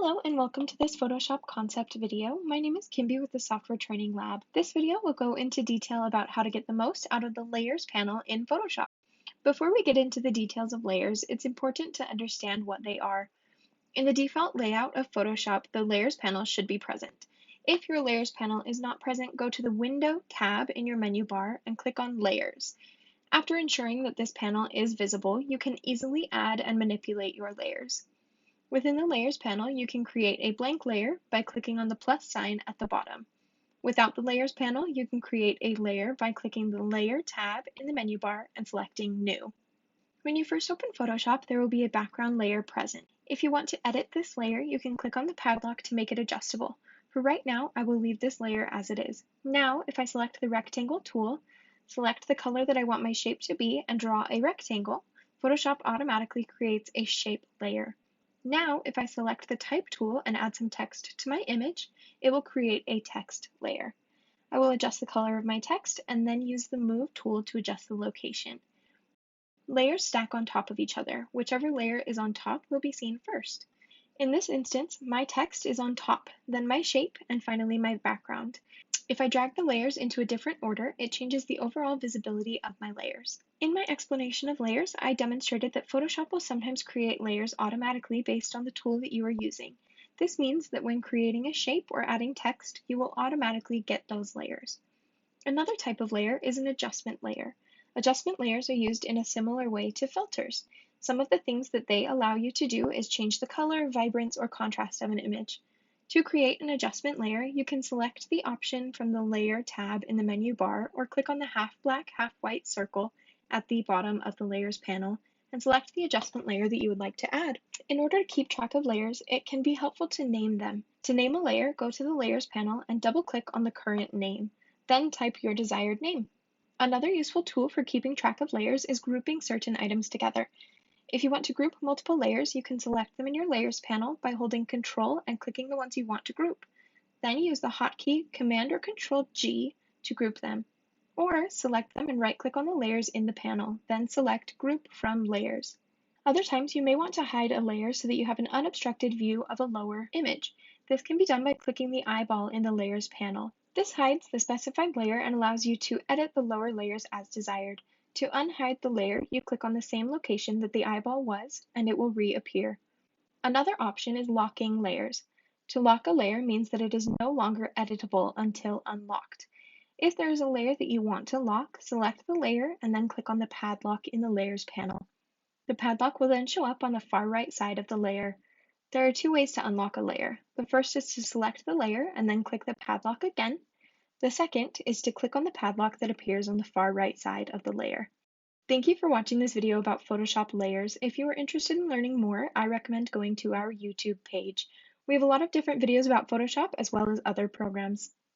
Hello and welcome to this Photoshop concept video. My name is Kimby with the Software Training Lab. This video will go into detail about how to get the most out of the Layers panel in Photoshop. Before we get into the details of layers, it's important to understand what they are. In the default layout of Photoshop, the Layers panel should be present. If your Layers panel is not present, go to the Window tab in your menu bar and click on Layers. After ensuring that this panel is visible, you can easily add and manipulate your layers. Within the Layers panel, you can create a blank layer by clicking on the plus sign at the bottom. Without the Layers panel, you can create a layer by clicking the Layer tab in the menu bar and selecting New. When you first open Photoshop, there will be a background layer present. If you want to edit this layer, you can click on the padlock to make it adjustable. For right now, I will leave this layer as it is. Now, if I select the Rectangle tool, select the color that I want my shape to be, and draw a rectangle, Photoshop automatically creates a shape layer. Now, if I select the Type tool and add some text to my image, it will create a text layer. I will adjust the color of my text and then use the Move tool to adjust the location. Layers stack on top of each other. Whichever layer is on top will be seen first. In this instance, my text is on top, then my shape, and finally my background. If I drag the layers into a different order, it changes the overall visibility of my layers. In my explanation of layers, I demonstrated that Photoshop will sometimes create layers automatically based on the tool that you are using. This means that when creating a shape or adding text, you will automatically get those layers. Another type of layer is an adjustment layer. Adjustment layers are used in a similar way to filters. Some of the things that they allow you to do is change the color, vibrance, or contrast of an image. To create an adjustment layer, you can select the option from the Layer tab in the menu bar or click on the half black, half white circle at the bottom of the Layers panel and select the adjustment layer that you would like to add. In order to keep track of layers, it can be helpful to name them. To name a layer, go to the Layers panel and double-click on the current name. Then type your desired name. Another useful tool for keeping track of layers is grouping certain items together. If you want to group multiple layers, you can select them in your Layers panel by holding Control and clicking the ones you want to group. Then use the hotkey Command or Control G to group them. Or select them and right-click on the layers in the panel, then select Group from Layers. Other times you may want to hide a layer so that you have an unobstructed view of a lower image. This can be done by clicking the eyeball in the Layers panel. This hides the specified layer and allows you to edit the lower layers as desired. To unhide the layer, you click on the same location that the eyeball was, and it will reappear. Another option is locking layers. To lock a layer means that it is no longer editable until unlocked. If there is a layer that you want to lock, select the layer and then click on the padlock in the Layers panel. The padlock will then show up on the far right side of the layer. There are two ways to unlock a layer. The first is to select the layer and then click the padlock again. The second is to click on the padlock that appears on the far right side of the layer. Thank you for watching this video about Photoshop layers. If you are interested in learning more, I recommend going to our YouTube page. We have a lot of different videos about Photoshop as well as other programs.